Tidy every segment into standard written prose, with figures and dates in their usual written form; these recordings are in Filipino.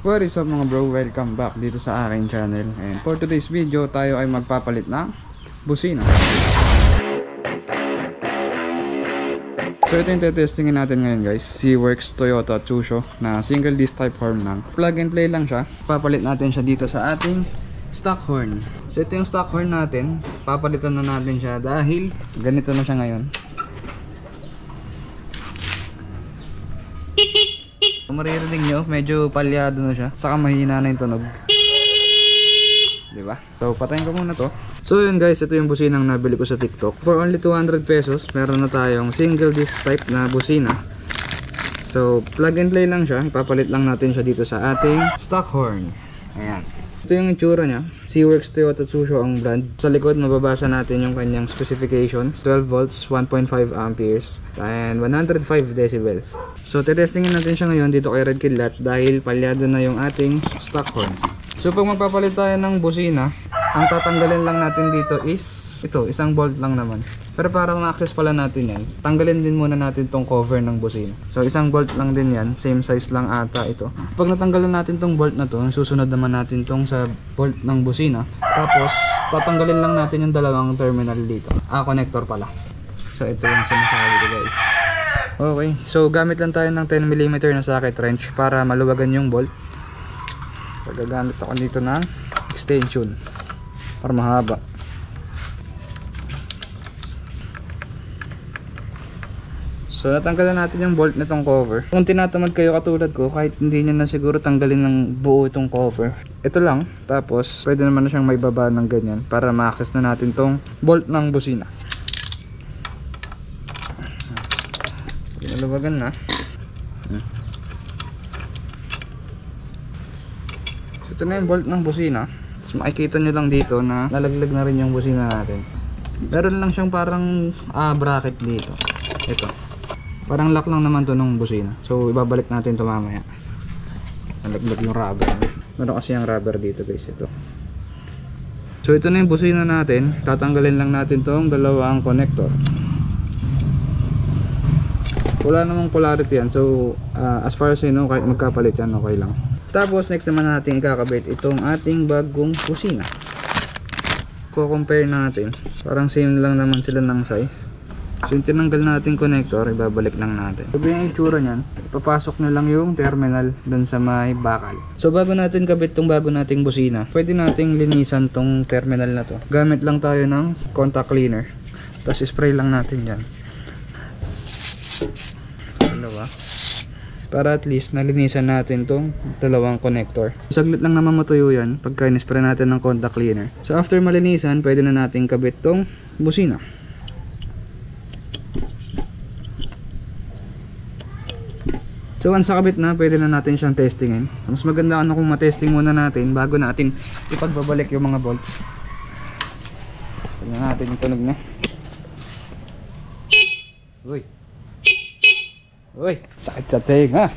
What is up mga bro? Welcome back dito sa aking channel. And for today's video, tayo ay magpapalit ng busina. So ito yung testingin natin ngayon guys, C-Works Toyota Tsusho na single disc type horn lang. Plug and play lang siya. Papalit natin siya dito sa ating stock horn. So ito yung stock horn natin. Papalitan na natin siya dahil ganito na siya ngayon. Kung maririnig nyo, medyo palyado na siya. Saka mahina na yung tunog. Diba? So, patayin ko muna to. So yun guys, ito yung businang nabili ko sa TikTok. For only 200 pesos, meron na tayong single disc type na busina. So, plug and play lang siya. Ipapalit lang natin siya dito sa ating stock horn. Ayan. Ito yung itsura niya. C-Works Toyota Tsusho ang brand. Sa likod, mababasa natin yung kanyang specifications. 12 volts, 1.5 amperes, and 105 decibels. So, tetestingin natin siya ngayon dito kay Red Kidlat dahil palyado na yung ating stock horn. So, pag magpapalit tayo ng busina, ang tatanggalin lang natin dito is ito, isang bolt lang naman. Pero para ma-access pala natin yan, tanggalin din muna natin tong cover ng busina. So isang bolt lang din yan, same size lang ata ito. Pag natanggalan natin tong bolt na to, susunod naman natin tong sa bolt ng busina. Tapos tatanggalin lang natin yung dalawang terminal dito. Connector pala. So ito yung sinasabi ko guys. Okay, so gamit lang tayo ng 10mm na socket wrench para maluwagan yung bolt. So gagamit ako dito ng extension para mahaba. So natanggalan natin yung bolt nitong cover. Kung tinatamad kayo katulad ko, kahit hindi nyo na siguro tanggalin ng buo itong cover, ito lang. Tapos pwede naman na siyang may baba ng ganyan para ma-access na natin tong bolt ng busina. Naluwagan na. So ito na yung bolt ng busina. Tapos makikita nyo lang dito na nalaglag na rin yung busina natin. Meron lang siyang parang bracket dito. Ito. Parang lock lang naman to ng busina. So ibabalik natin to mamaya. Nalaglag yung rubber. Meron kasi yung rubber dito guys. Ito. So ito na yung busina natin. Tatanggalin lang natin tong dalawang connector. Wala namang polarity yan. So as far as I know, kahit magkapalit yan, okay lang. Tapos next naman natin ikakabit itong ating bagong busina. Ko-compare natin. Parang same lang naman sila ng size. So yung tinanggal natin connector, ibabalik lang natin. Sabi yung itsura nyan, ipapasok na lang yung terminal dun sa may bakal. So bago natin kabit tong bago nating busina, pwede nating linisan tong terminal na to. Gamit lang tayo ng contact cleaner. Tapos spray lang natin dyan. Dalawa. Para at least nalinisan natin tong dalawang connector. Saglit lang naman matuyo yan pagka in-spray natin ng contact cleaner. So after malinisan, pwede na natin kabit tong busina. So once nakabit na, pwede na natin siyang testingin. Mas maganda kung matesting muna natin bago natin ipagbabalik yung mga bolts. Tignan natin yung tunog niya. Uy! Uy! Sakit sa tenga!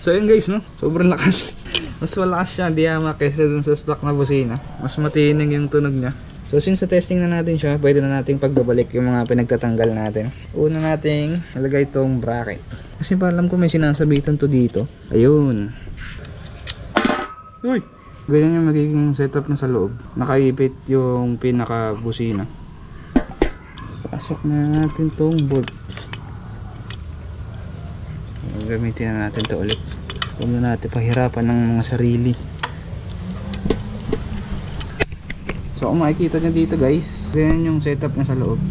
So yun guys, no? Sobrang lakas. Mas malakas siya, diyama kaysa dun sa stock na busina. Mas matinig yung tunog niya. So since sa testing na natin siya, pwede na nating pagbabalik yung mga pinagtatanggal natin. Una nating nalagay itong bracket. Kasi pa alam ko may sinasabitan to dito. Ayun. Uy! Ganyan yung magiging setup na sa loob. Nakaipit yung pinaka busina. Pasok na natin tong bolt. Gamitin na natin to ulit. Huwag na natin pahirapan ng mga sarili. So kung makikita nyo dito guys, ganyan yung setup na sa loob.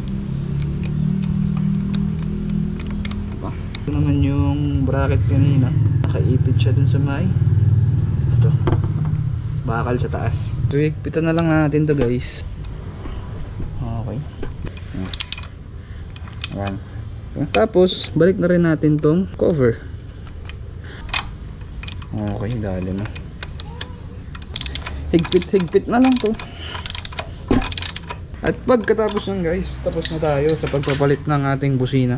Diba? Ito naman yung bracket kanina. Nakaipit siya dun sa may ito, bakal sa taas. So higpitan na lang natin to guys. Okay. Ayan. Tapos balik na rin natin tong cover. Okay, dali na. Higpit na lang to. At pagkatapos nun guys, tapos na tayo sa pagpapalit ng ating busina.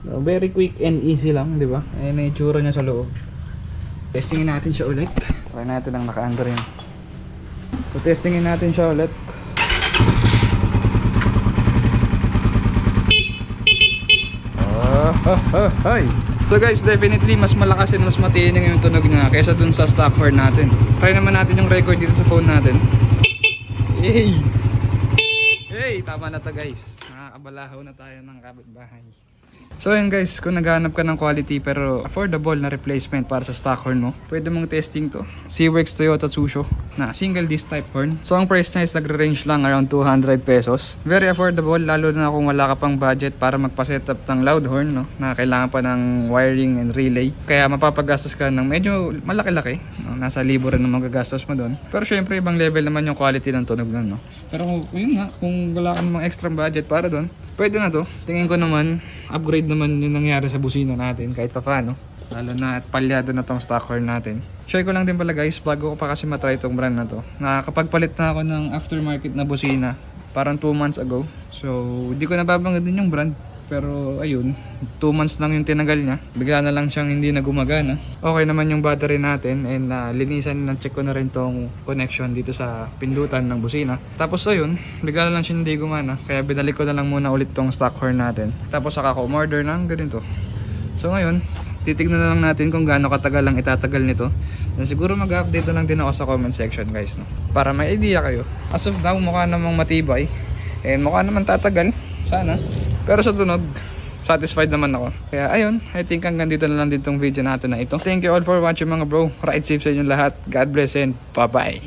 So, very quick and easy lang, di ba? Ayan na yung tsura niya sa loob. Testingin natin siya ulit. Try natin ang naka-under yun. So testingin natin siya ulit. Hi! So guys, definitely mas malakas and mas matining yung tunog niya kaysa dun sa stock horn natin. Try naman natin yung record dito sa phone natin. Hey! Hey! Tama na to guys. Nakakabalahaw na tayo ng kapitbahay. So yun guys, kung naghahanap ka ng quality pero affordable na replacement para sa stock horn mo, pwede mong testing to. Seaworks Toyota Tsusho na single disc type horn. So ang price niya is nagre-range lang around 200 pesos. Very affordable lalo na kung wala ka pang budget para magpa-setup ng loud horn, no? Na kailangan pa ng wiring and relay. Kaya mapapagastos ka ng medyo malaki-laki, no? Nasa libo rin ang magagastos mo doon. Pero syempre ibang level naman yung quality ng tunog nun, no? Pero yun nga, kung wala ka namang extra budget para doon, pwede na to. Tingin ko naman upgrade naman yung nangyari sa busina natin kahit pa paano, lalo na at palyado na tong stock horn natin. Share ko lang din pala guys, bago ko pa kasi matry itong brand na to, nakakapagpalit na ako ng aftermarket na busina parang 2 months ago. So hindi ko nababanggit din yung brand, pero ayun, 2 months lang yung tinagal niya, bigla na lang siyang hindi na gumagana. Okay naman yung battery natin and linisan na, check ko na rin tong connection dito sa pindutan ng busina. Tapos ayun, bigla na lang siya hindi gumana, kaya binalik ko na lang muna ulit tong stock horn natin. Tapos saka ko umorder ng ganito. So ngayon, titignan na lang natin kung gaano katagal lang itatagal nito. And siguro mag-update na lang din ako sa comment section guys, no? Para may idea kayo. As of now, mukha namang matibay and mukha naman tatagal, sana. Pero sa tunog, satisfied naman ako. Kaya ayun, I think hanggang dito na lang din tong video natin na ito. Thank you all for watching mga bro. Ride safe sa inyo lahat. God bless and bye bye.